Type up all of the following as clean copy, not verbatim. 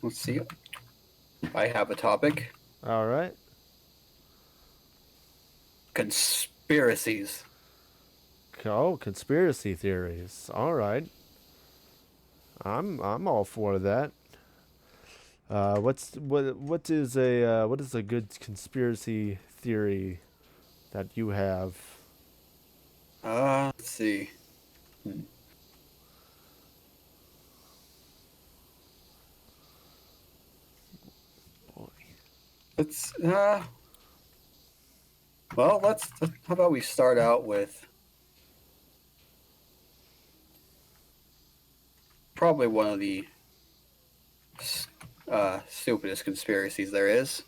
let's see. I have a topic. All right. Conspiracies. Oh, conspiracy theories. All right. I'm all for that. What is a good conspiracy theory that you have? Let's see. Hmm. Boy. Let's well, let's how about we start out with probably one of the stupidest conspiracies there is.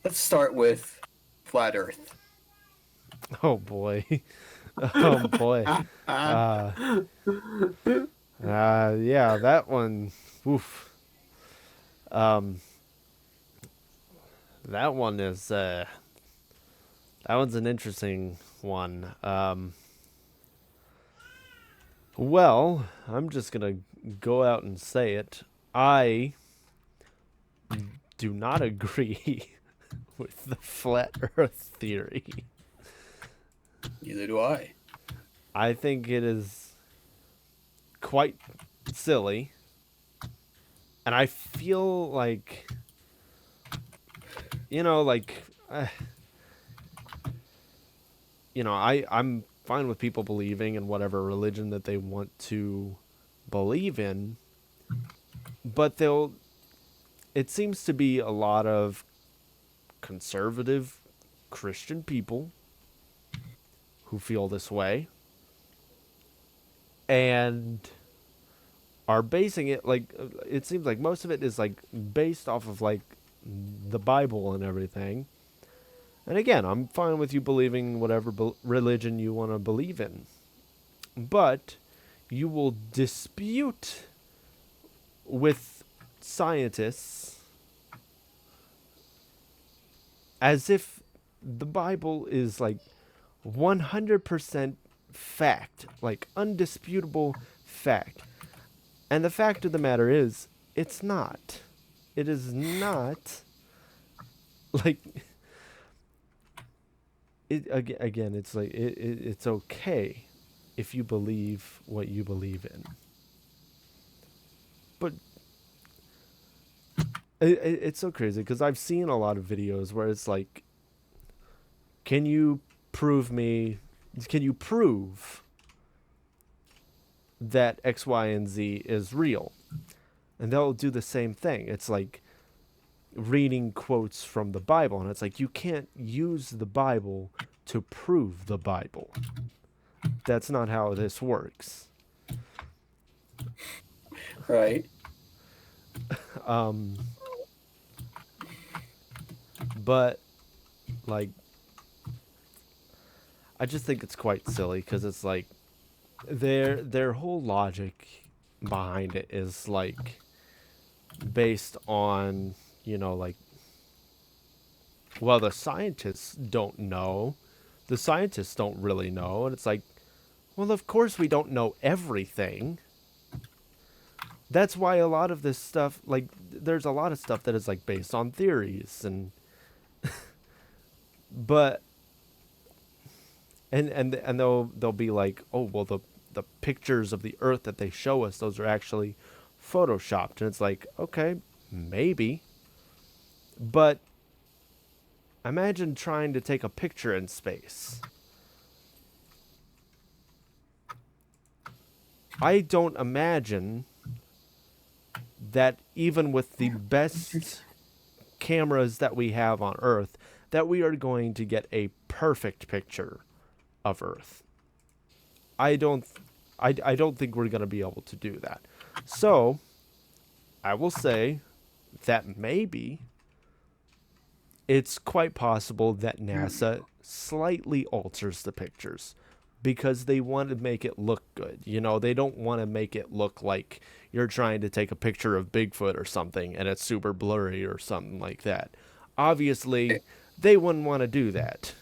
Let's start with flat Earth. Oh boy. Oh boy. Uh yeah, that one. Oof. Um that one is that one's an interesting one. Well, I'm just gonna go out and say it. I do not agree with the flat Earth theory. Neither do I. I think it is quite silly, and I feel like you know, like I'm fine with people believing in whatever religion that they want to believe in, but they'll. It seems to be a lot of conservative Christian people who feel this way and are basing it like it seems like most of it is like based off of like the Bible and everything. And again, I'm fine with you believing whatever religion you want to believe in. But you will dispute with scientists as if the Bible is like 100% fact, like undisputable fact. And the fact of the matter is, it's not. It is not like it again. It's like it's okay if you believe what you believe in, but it's so crazy because I've seen a lot of videos where it's like, can you prove me? Can you prove that X, Y, and Z is real? And they'll do the same thing. It's like reading quotes from the Bible, and it's like you can't use the Bible to prove the Bible. That's not how this works. Right. Um, but like, I just think it's quite silly because it's like their whole logic behind it is like based on like, well, the scientists don't know. The scientists don't really know, and it's like, well, of course we don't know everything. That's why a lot of this stuff, like, there's a lot of stuff that is like based on theories and but and they'll be like, oh well, the pictures of the Earth that they show us, those are actually photoshopped, and it's like, okay, maybe, but imagine trying to take a picture in space. I don't imagine that even with the best cameras that we have on Earth, that we are going to get a perfect picture of Earth. I don't I don't think we're going to be able to do that. So, I will say that maybe it's quite possible that NASA slightly alters the pictures because they want to make it look good. They don't want to make it look like you're trying to take a picture of Bigfoot or something and it's super blurry or something like that. Obviously, they wouldn't want to do that.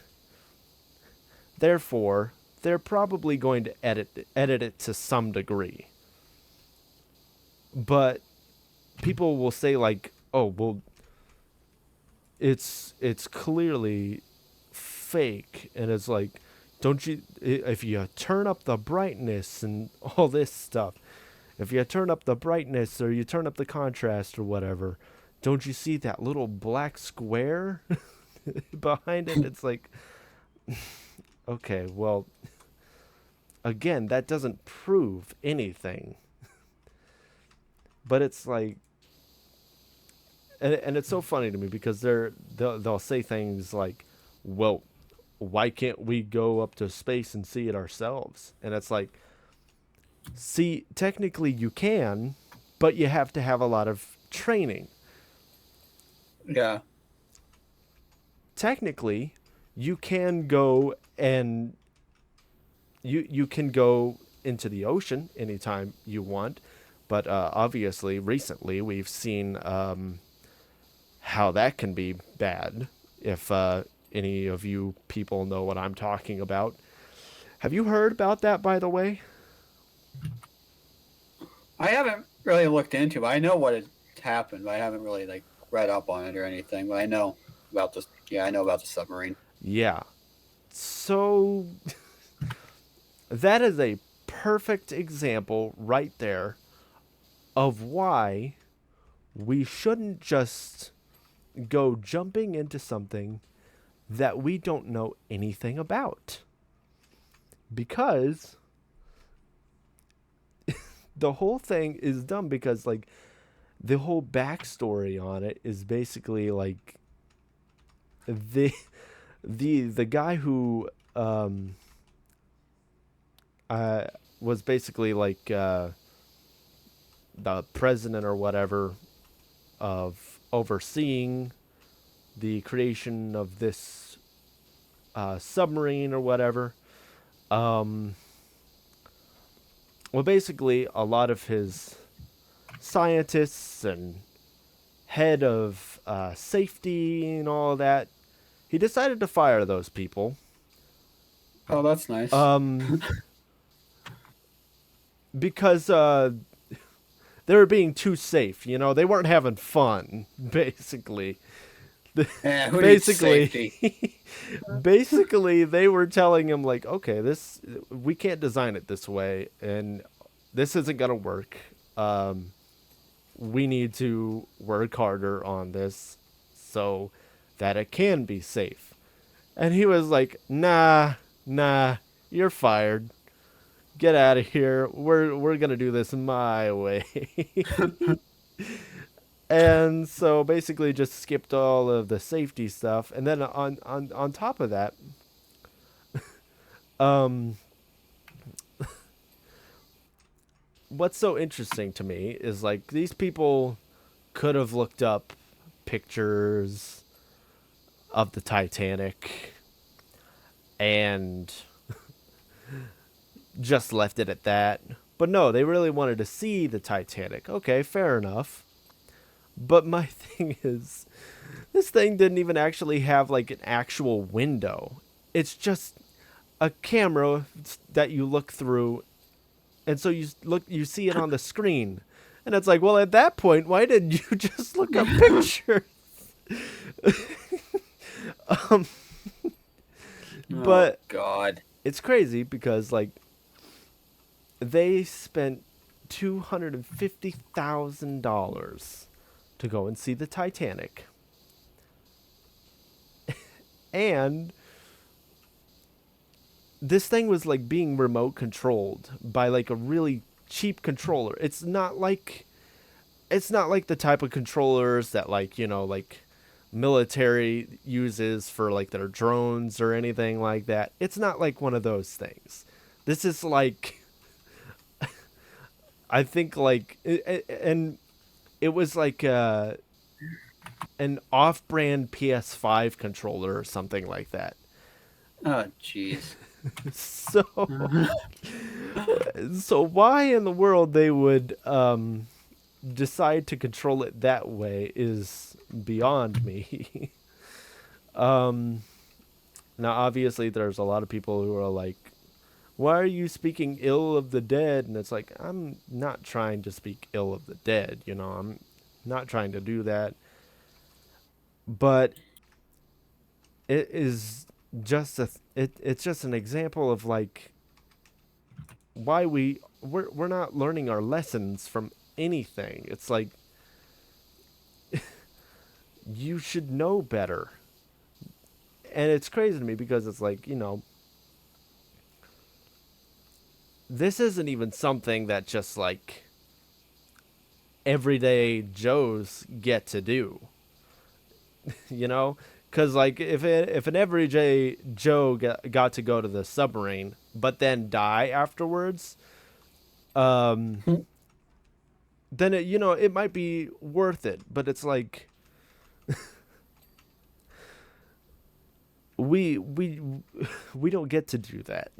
Therefore, they're probably going to edit it to some degree. But people will say like, "Oh, well, it's clearly fake," and it's like, don't you? If you turn up the brightness and all this stuff, if you turn up the brightness or you turn up the contrast or whatever, don't you see that little black square behind it? It's like, okay, well, again, that doesn't prove anything. But it's like, and it's so funny to me because they'll say things like, well, why can't we go up to space and see it ourselves? And it's like, see, technically you can, but you have to have a lot of training. Yeah. Technically, you can go and you can go into the ocean anytime you want, but obviously, recently we've seen how that can be bad. If any of you people know what I'm talking about, have you heard about that? By the way, I haven't really looked into it. I know what had happened, but I haven't really like read up on it or anything. But I know about this. Yeah, I know about the submarine. yeah. So that is a perfect example right there of why we shouldn't just go jumping into something that we don't know anything about. Because the whole thing is dumb because like the whole backstory on it is basically like the the guy who uh was basically like the president or whatever of overseeing the creation of this submarine or whatever. Um, well, basically, a lot of his scientists and head of safety and all that, he decided to fire those people. Oh, that's nice. Um, because they were being too safe. You know, they weren't having fun. Basically, Yeah, who needs safety? basically, basically, they were telling him like, okay, this we can't design it this way, and this isn't gonna work. Um, we need to work harder on this so that it can be safe. And he was like, nah, nah, you're fired. Get out of here. We're gonna do this my way. And so basically just skipped all of the safety stuff. And then on top of that, um what's so interesting to me is like these people could have looked up pictures of the Titanic and just left it at that. But no, they really wanted to see the Titanic. Okay, fair enough. But my thing is, this thing didn't even actually have like an actual window. It's just a camera that you look through, and so you see it on the screen. And it's like, well, at that point, why didn't you just look up pictures? um, Oh but God. it's crazy because like they spent $250,000 to go and see the Titanic. And this thing was like being remote controlled by like a really cheap controller. It's not like the type of controllers that like, like military uses for like their drones or anything like that. It's not like one of those things. This is like I think like and it was like an off-brand PS5 controller or something like that. Oh jeez. So so why in the world they would decide to control it that way is beyond me. um Now obviously there's a lot of people who are like, why are you speaking ill of the dead? And it's like, I'm not trying to speak ill of the dead, I'm Not trying to do that. But it is just it's just an example of like why we're not learning our lessons from anything. It's like you should know better. And it's crazy to me because it's like, this isn't even something that just like everyday Joes get to do, you know? Because like if an everyday Joe got to go to the submarine but then die afterwards, um, then it might be worth it. But it's like we we don't get to do that,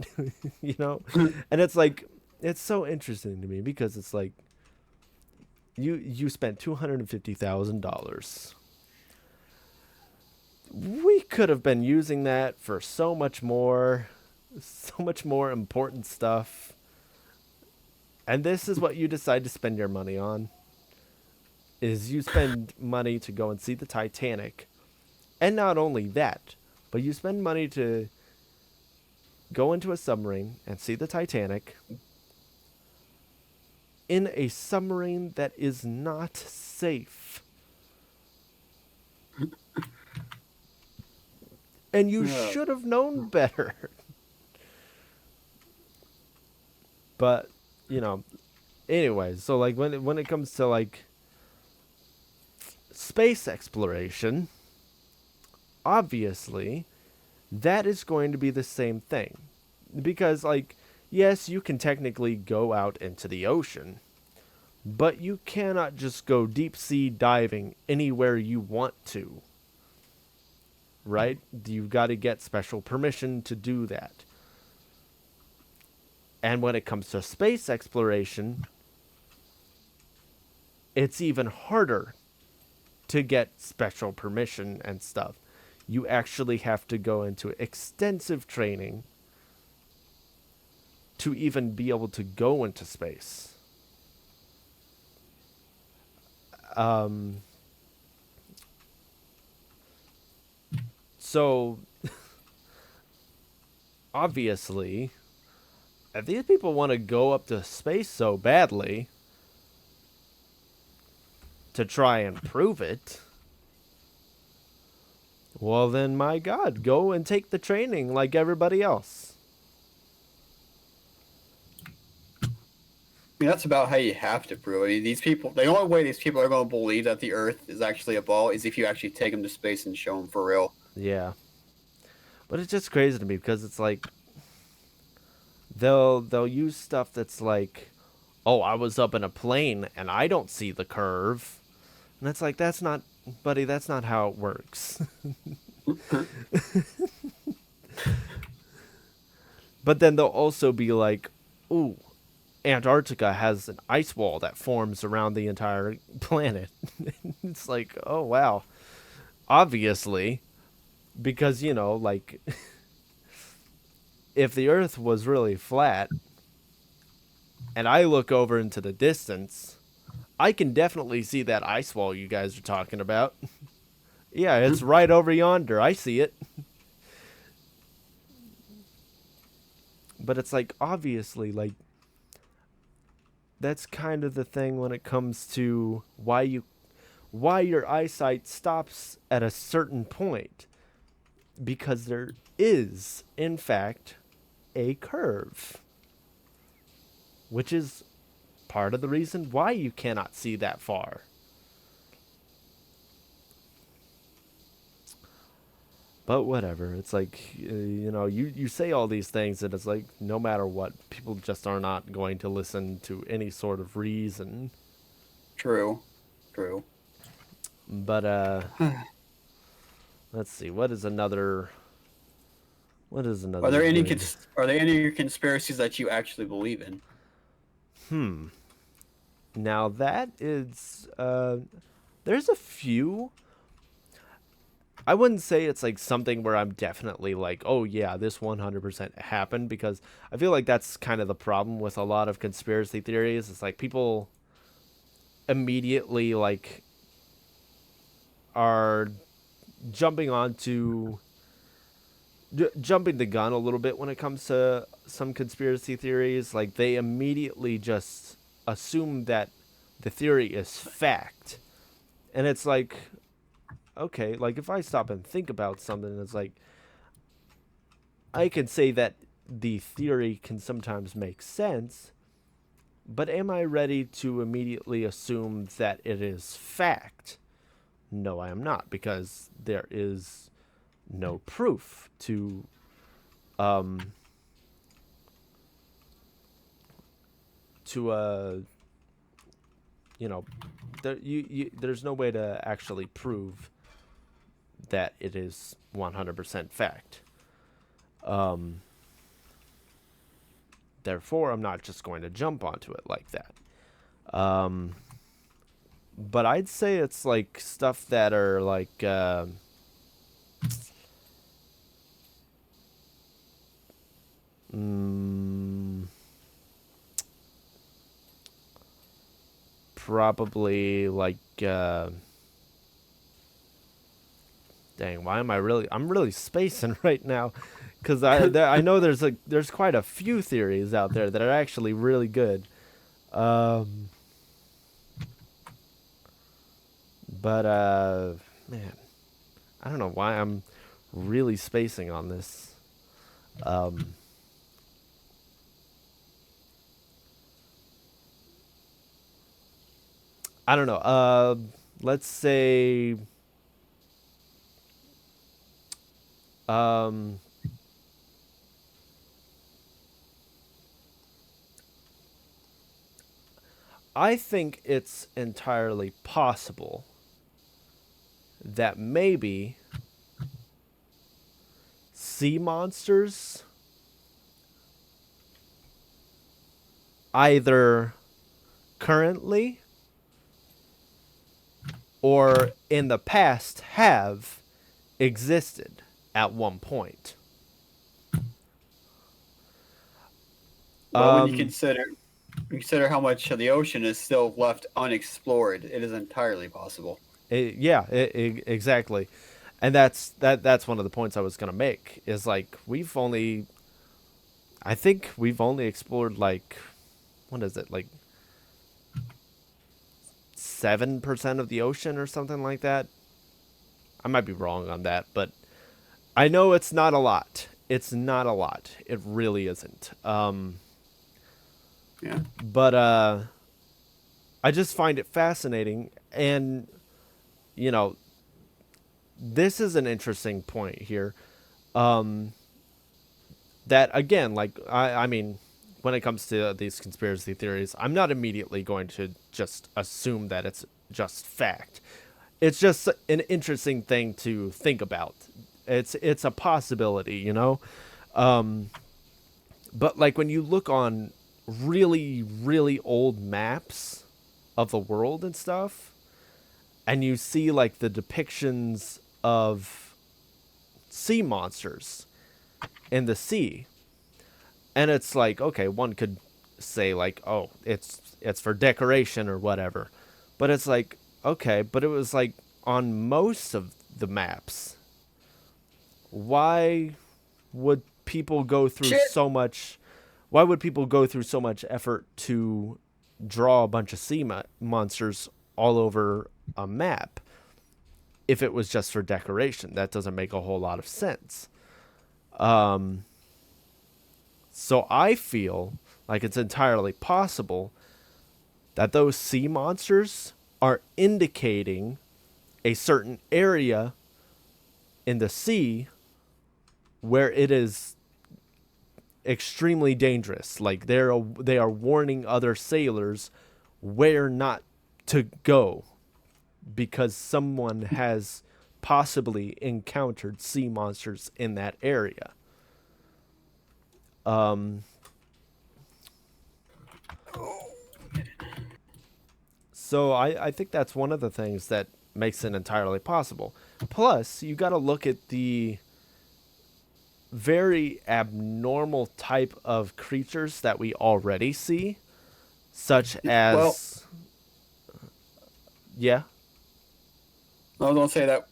you know? And it's like it's so interesting to me because it's like you spent $250,000. We could have been using that for so much more important stuff. And this is what you decide to spend your money on. Is you spend money to go and see the Titanic. And not only that, but you spend money to go into a submarine and see the Titanic in a submarine that is not safe. And you Yeah. should have known better. But, anyways, so like when it comes to like space exploration, obviously that is going to be the same thing. Because like yes, you can technically go out into the ocean, but you cannot just go deep sea diving anywhere you want to. Right? You've got to get special permission to do that. And when it comes to space exploration, it's even harder to get special permission and stuff. You actually have to go into extensive training to even be able to go into space. So, obviously, if these people want to go up to space so badly to try and prove it, well, then, my God, go and take the training like everybody else. I mean, that's about how you have to prove. I mean, these people, the only way these people are going to believe that the Earth is actually a ball is if you actually take them to space and show them for real. Yeah. But it's just crazy to me because it's like they'll use stuff that's like, oh, I was up in a plane and I don't see the curve. And it's like, that's not, buddy, that's not how it works. But then they'll also be like, ooh, Antarctica has an ice wall that forms around the entire planet. It's like, oh, wow. Obviously, because, like, if the Earth was really flat and I look over into the distance, I can definitely see that ice wall you guys are talking about. Yeah, it's right over yonder. I see it. But it's like, obviously, like, that's kind of the thing when it comes to why your eyesight stops at a certain point, because there is in fact a curve, which is part of the reason why you cannot see that far. But whatever, it's like you say all these things and it's like no matter what, people just are not going to listen to any sort of reason. True. True. But let's see, what is another good? Are there any conspiracies that you actually believe in? Now that is there's a few. I wouldn't say it's like something where I'm definitely like, oh yeah, this 100% happened, because I feel like that's kind of the problem with a lot of conspiracy theories. It's like people immediately like are jumping onto jumping the gun a little bit when it comes to some conspiracy theories. Like they immediately just assume that the theory is fact, and it's like, okay, like if I stop and think about something, it's like I can say that the theory can sometimes make sense, but am I ready to immediately assume that it is fact? No, I am not, because there is no proof um to you know there's no way to actually prove that it is 100% fact. Um Therefore, I'm not just going to jump onto it like that. Um but I'd say it's like stuff that are like mm, probably like dang, why am I'm really spacing right now, because I know there's quite a few theories out there that are actually really good. Um, but man, I don't know why I'm really spacing on this. Um, I don't know. Let's say um I think it's entirely possible that maybe sea monsters either currently or in the past have existed at one point. Well, when you Um, consider how much of the ocean is still left unexplored, it is entirely possible. yeah, exactly, and that's one of the points I was gonna make. Is like I think we've only explored like, what is it, like 7% of the ocean or something like that. I might be wrong on that, but I know it's not a lot. It's not a lot. It really isn't. Yeah. But I just find it fascinating, and you know, this is an interesting point here. Um, that again, like I mean, when it comes to these conspiracy theories, I'm not immediately going to just assume that it's just fact. It's just an interesting thing to think about. It's a possibility, you know. Um, but like when you look on really old maps of the world and stuff, and you see like the depictions of sea monsters in the sea, and it's like, okay, one could say like, oh, it's for decoration or whatever, but it's like, okay, but it was like on most of the maps. Why would people go through Shit. so much why would people go through so much effort to draw a bunch of monsters all over a map if it was just for decoration? That doesn't make a whole lot of sense. Um, so I feel like it's entirely possible that those sea monsters are indicating a certain area in the sea where it is extremely dangerous. Like they are warning other sailors where not to go because someone has possibly encountered sea monsters in that area. Um, so I think that's one of the things that makes it entirely possible. Plus, you got to look at the very abnormal type of creatures that we already see, such Well, as, yeah. I was gonna say that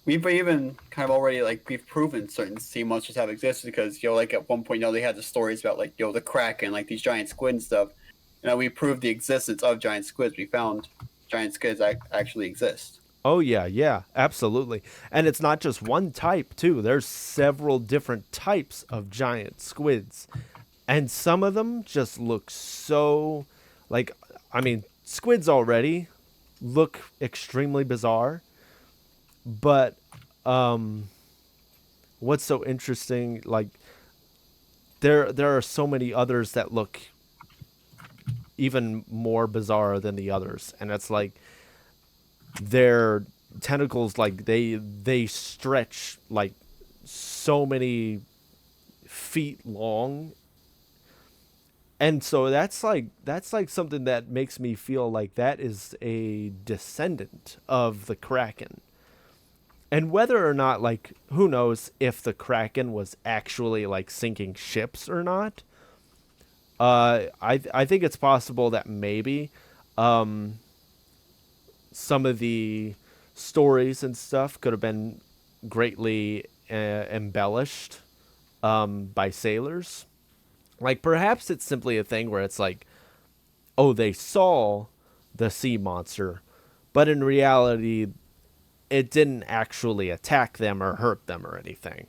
we've even kind of already like we've proven certain sea monsters have existed because like at one point they had the stories about like the Kraken, like these giant squid and stuff. We proved the existence of giant squids. We found giant squids actually exist. Oh yeah, yeah, absolutely. And it's not just one type too. There's several different types of giant squids. And some of them just look so like I mean, squids already look extremely bizarre, but what's so interesting like there are so many others that look even more bizarre than the others. And it's like their tentacles like they stretch like so many feet long, and so that's like something that makes me feel like that is a descendant of the Kraken. And whether or not, like, who knows if the Kraken was actually like sinking ships or not. I think it's possible that maybe some of the stories and stuff could have been greatly embellished by sailors. Like perhaps it's simply a thing where it's like, oh, they saw the sea monster, but in reality, it didn't actually attack them or hurt them or anything.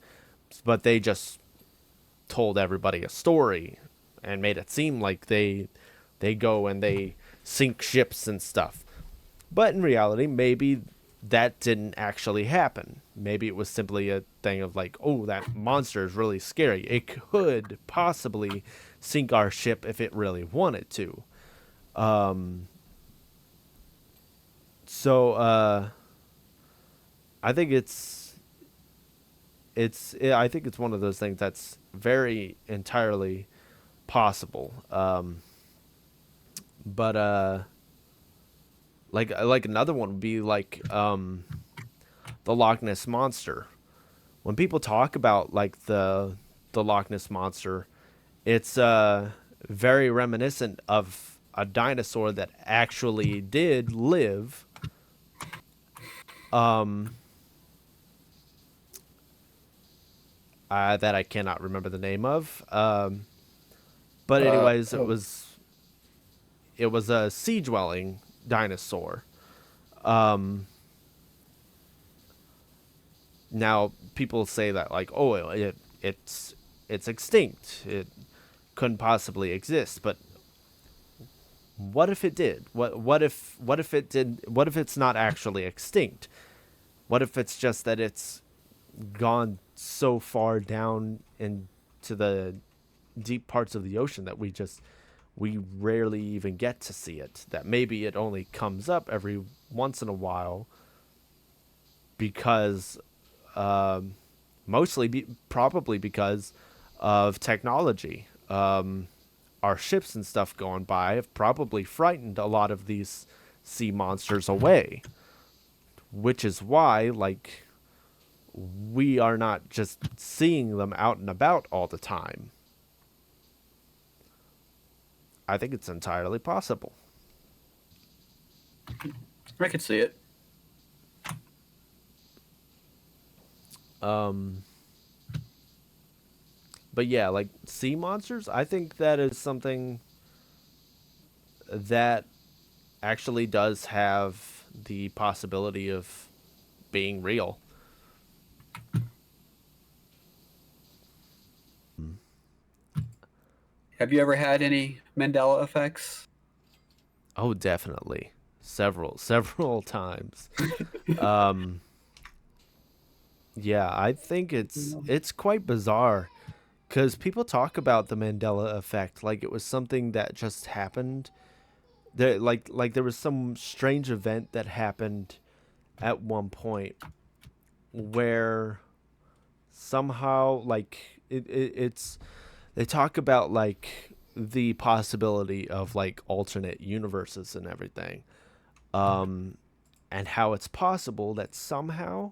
But they just told everybody a story and made it seem like they go and they sink ships and stuff. But in reality, maybe that didn't actually happen. Maybe it was simply a thing of like, oh, that monster is really scary. It could possibly sink our ship if it really wanted to. So I think I think it's one of those things that's very entirely possible. But like another one would be like the Loch Ness monster. When people talk about like the Loch Ness monster, it's very reminiscent of a dinosaur that actually did live. Um, that I cannot remember the name of. But anyways, Oh, it was a sea dwelling dinosaur. Um, Now people say that like, oh, it's extinct. It couldn't possibly exist. But what if it did? What if it did? What if it's not actually extinct? What if it's just that it's gone so far down into the deep parts of the ocean that we rarely even get to see it? That maybe it only comes up every once in a while because probably because of technology. Our ships and stuff going by have probably frightened a lot of these sea monsters away, which is why, like, we are not just seeing them out and about all the time. I think it's entirely possible. I could see it. Um, but yeah, like sea monsters, I think that is something that actually does have the possibility of being real. Have you ever had any Mandela effects? Oh, definitely. Several times. Um, yeah, I think it's quite bizarre because people talk about the Mandela effect like it was something that just happened. Like there was some strange event that happened at one point where somehow like it's they talk about like the possibility of like alternate universes and everything, um and how it's possible that somehow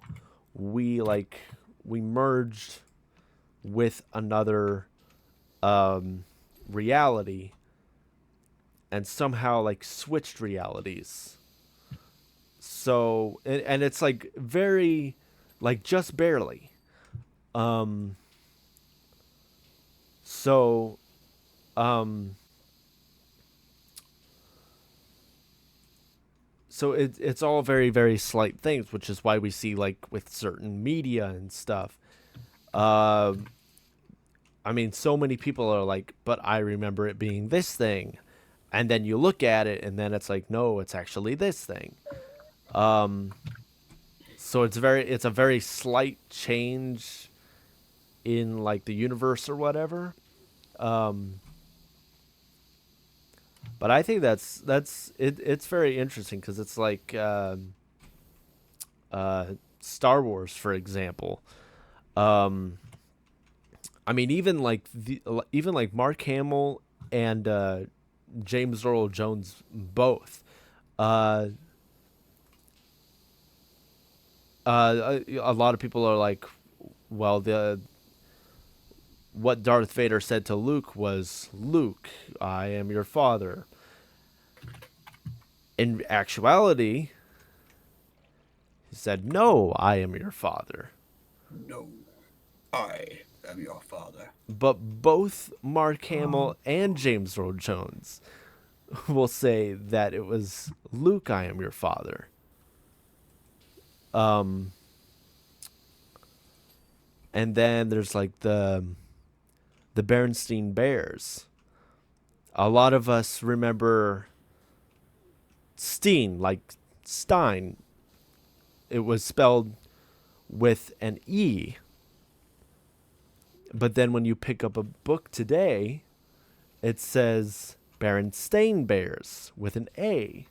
we like we merged with another um reality and somehow like switched realities. So and it's like very, like just barely. Um, so um, so it's all very very slight things, which is why we see like with certain media and stuff. Uh, I mean, so many people are like, but I remember it being this thing, and then you look at it, and then it's like, no, it's actually this thing. Um, so it's a very slight change in like the universe or whatever. Um, but I think that's it. It's very interesting because it's like uh, Star Wars, for example. Um, I mean, even like Mark Hamill and James Earl Jones both. Uh, a lot of people are like, well, the what Darth Vader said to Luke was, "Luke, I am your father." In actuality, he said, "No, I am your father." No, I am your father. But both Mark Hamill and James Earl Jones will say that it was, "Luke, I am your father." Um, and then there's like the Bernstein Bears. A lot of us remember Steen, like Stein. It was spelled with an E. But then when you pick up a book today, it says Berenstain Bears with an A.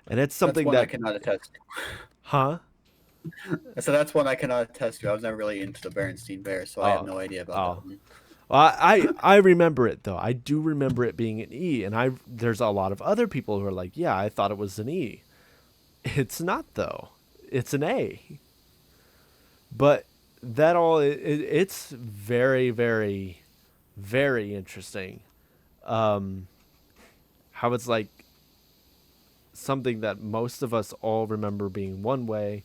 And it's That's something one I that, cannot attest to. huh? So that's one I cannot attest to. I was never really into the Berenstein Bears, so I have Oh, no idea about that oh. one. Well, I remember it though. I do remember it being an E, and I there's a lot of other people who are like, yeah, I thought it was an E. It's not though. It's an A. But that all it's very very very interesting. Um, how it's like something that most of us all remember being one way,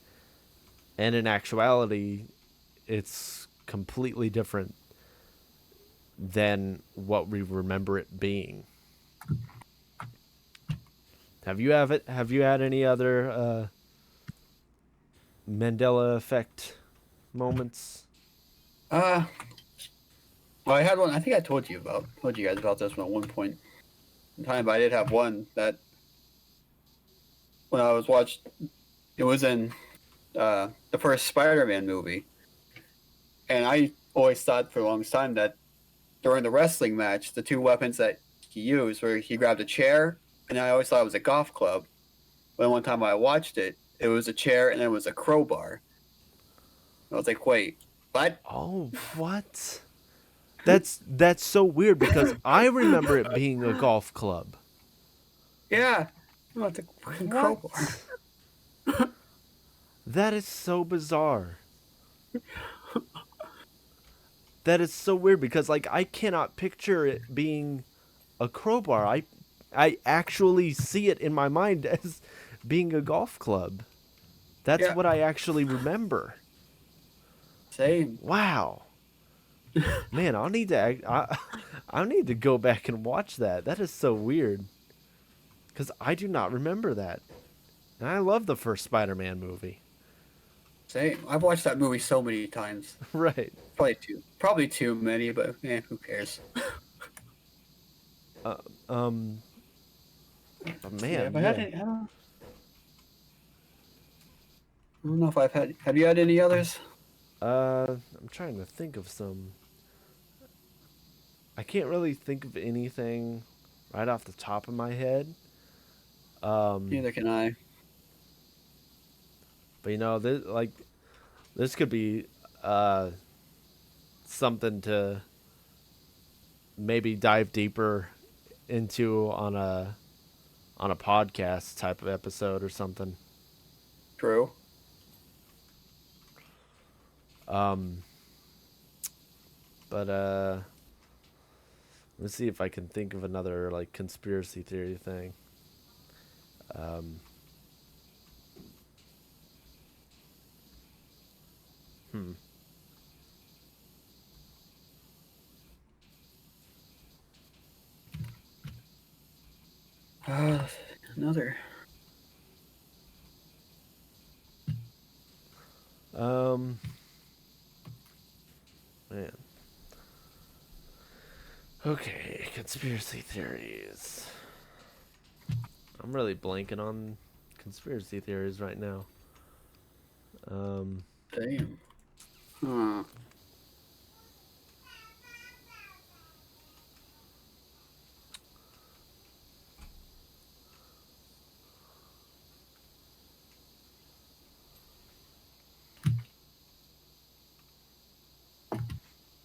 and in actuality, it's completely different than what we remember it being. Have you had any other Mandela effect moments? Uh, well, I had one. I think I told you guys about this one at one point in time. But I did have one that when I was watched, it was in the first Spider-Man movie, and I always thought for the longest time that during the wrestling match, the two weapons that he used were he grabbed a chair, and I always thought it was a golf club. But one time I watched it, it was a chair and it was a crowbar. I was like, wait, what? Oh, what? That's so weird because I remember it being a golf club. Yeah, oh, it's a fucking crowbar. What? That is so bizarre. That is so weird because like I cannot picture it being a crowbar. I actually see it in my mind as being a golf club. That's Yeah, what I actually remember. same. Wow. Man, I'll need to go back and watch that. That is so weird cuz I do not remember that. And I love the first Spider-Man movie. Same. I've watched that movie so many times. Right. Probably too many, but who cares? Uh, um but Yeah, man, if I had yeah. any, I don't know if I've had. Have you had any others? I'm trying to think of some. I can't really think of anything right off the top of my head. Um, Neither can I. but this could be uh something to maybe dive deeper into on a podcast type of episode or something. True. Um, but let's see if I can think of another like conspiracy theory thing. Um, hmm. Another. Um, man. Okay, conspiracy theories. I'm really blanking on conspiracy theories right now. Um, Damn. Huh.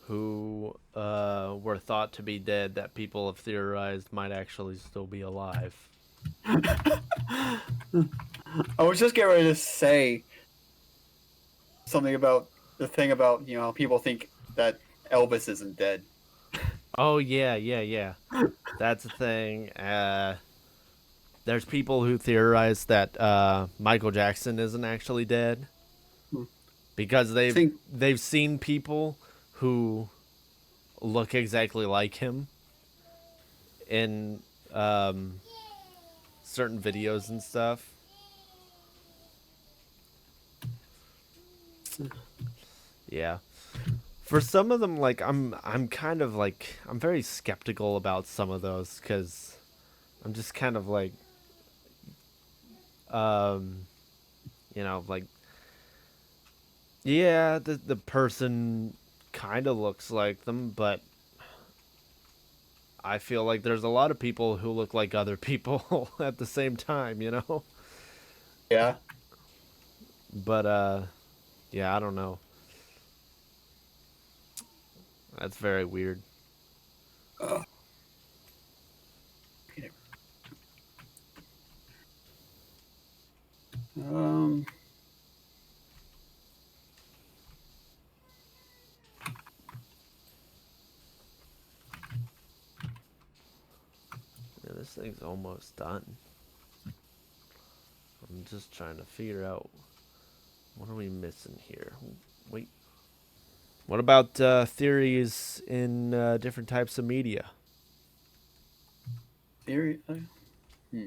who were thought to be dead that people have theorized might actually still be alive. I was just getting ready to say something about the thing about how people think that Elvis isn't dead. Oh yeah, yeah, yeah. That's a thing. There's people who theorize that Michael Jackson isn't actually dead Hmm. because I think they've seen people who look exactly like him in certain videos and stuff. Yeah. For some of them, like I'm kind of like I'm very skeptical about some of those because I'm just kind of like um like yeah, the person kind of looks like them, but I feel like there's a lot of people who look like other people at the same time, you know? yeah. But yeah, I don't know. That's very weird. Uh, um. Yeah, this thing's almost done. I'm just trying to figure out what are we missing here. Wait. What about theories in different types of media? Theory. Hmm.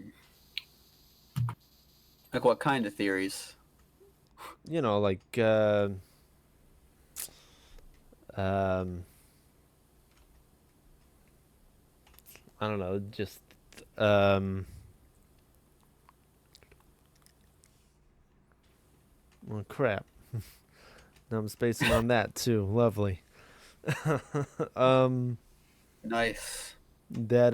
Like what kind of theories? You know, like um, I don't know, just um, well, crap. Now I'm spacing on that too. Lovely. um, Nice. that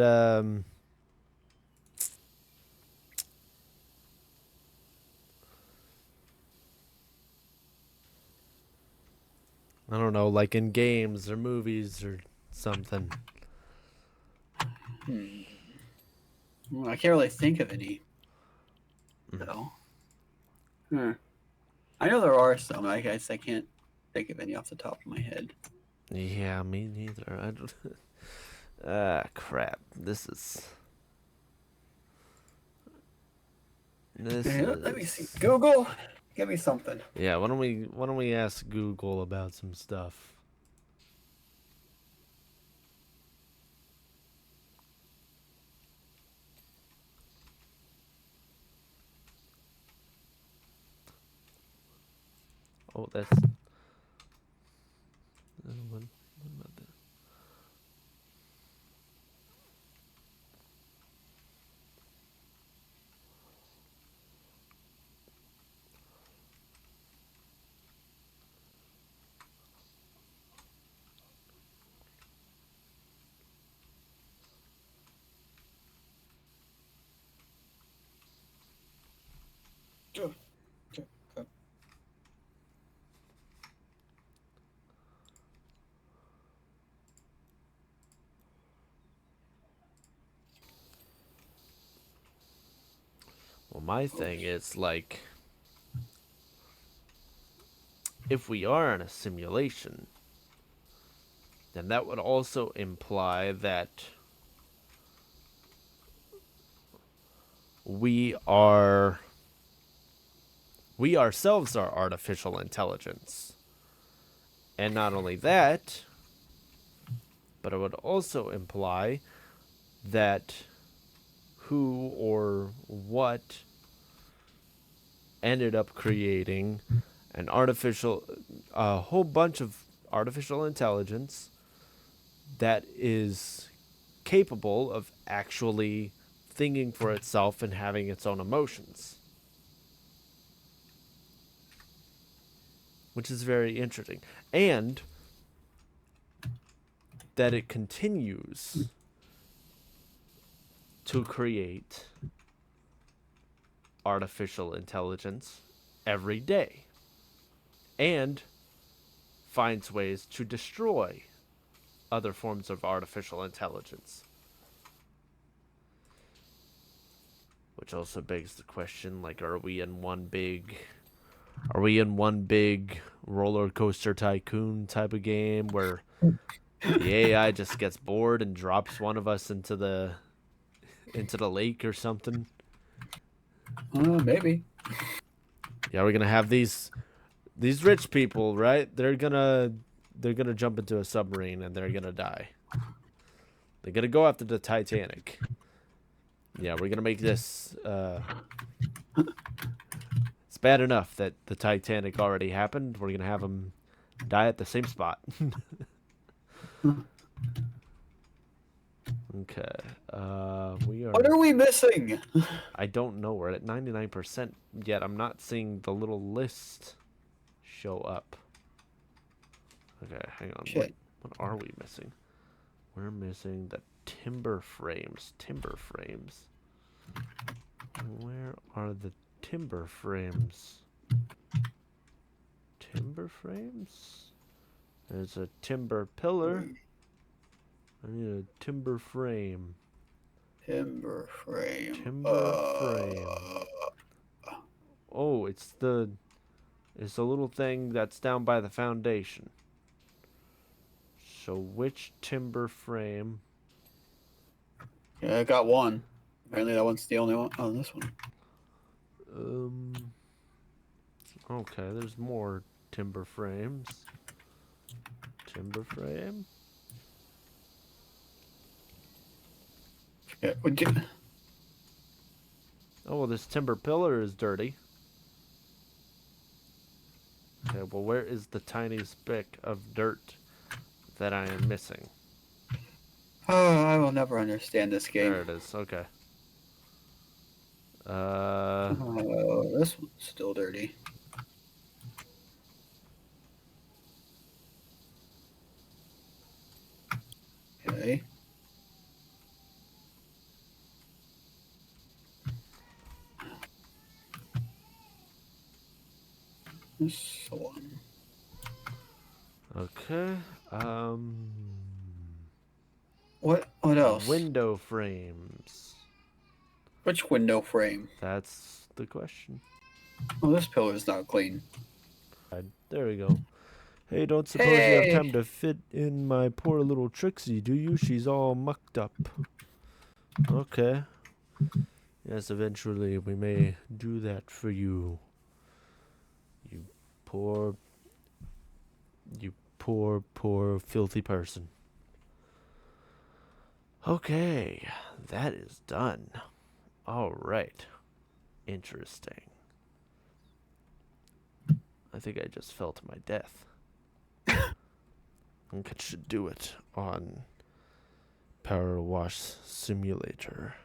I don't know, like in games or movies or something. Hmm. Well, I can't really think of any though. Hmm. I know there are some. I guess I can't think of any off the top of my head. Yeah, me neither. I don't. Ah, crap. This Hey, let me see. is. Google, give me something. Yeah, why don't we ask Google about some stuff? Oh, that's what about that? Well, my thing is like, if we are in a simulation, then that would also imply that we ourselves are artificial intelligence. And not only that, but it would also imply that who or what ended up creating a whole bunch of artificial intelligence that is capable of actually thinking for itself and having its own emotions. Which is very interesting. And that it continues to create artificial intelligence every day and finds ways to destroy other forms of artificial intelligence. Which also begs the question, like, are we in one big roller coaster tycoon type of game where the AI just gets bored and drops one of us into the lake or something? Maybe. Yeah, we're gonna have these rich people, right? They're gonna jump into a submarine and they're gonna die. They're gonna go after the Titanic. Yeah, we're gonna make this. It's bad enough that the Titanic already happened. We're gonna have them die at the same spot. Okay. We What are. are we missing? I don't know. We're at 99% yet. I'm not seeing the little list show up. Okay, hang on. Shit. What are we missing? We're missing the timber frames. Timber frames. Where are the timber frames? Timber frames? There's a timber pillar. I need a timber frame. Timber frame. Timber frame. Oh, it's the little thing that's down by the foundation. So which timber frame? Yeah, I got one. Apparently that one's the only one on this one. Okay, there's more timber frames. Timber frame? Yeah, would you... Oh, well, this timber pillar is dirty. Okay, well, where is the tiny speck of dirt that I am missing? Oh, I will never understand this game. There it is. Okay. Oh, this one's still dirty. Okay. This one. Okay. What else? Window frames. Which window frame? That's the question. Oh, this pillar's not clean. There we go. Hey, don't suppose you have time to fit in my poor little Trixie, do you? She's all mucked up. Okay. Yes, eventually we may do that for you. You poor, poor, filthy person. Okay, that is done. All right. Interesting. I think I just fell to my death. I think I should do it on Powerwash Simulator.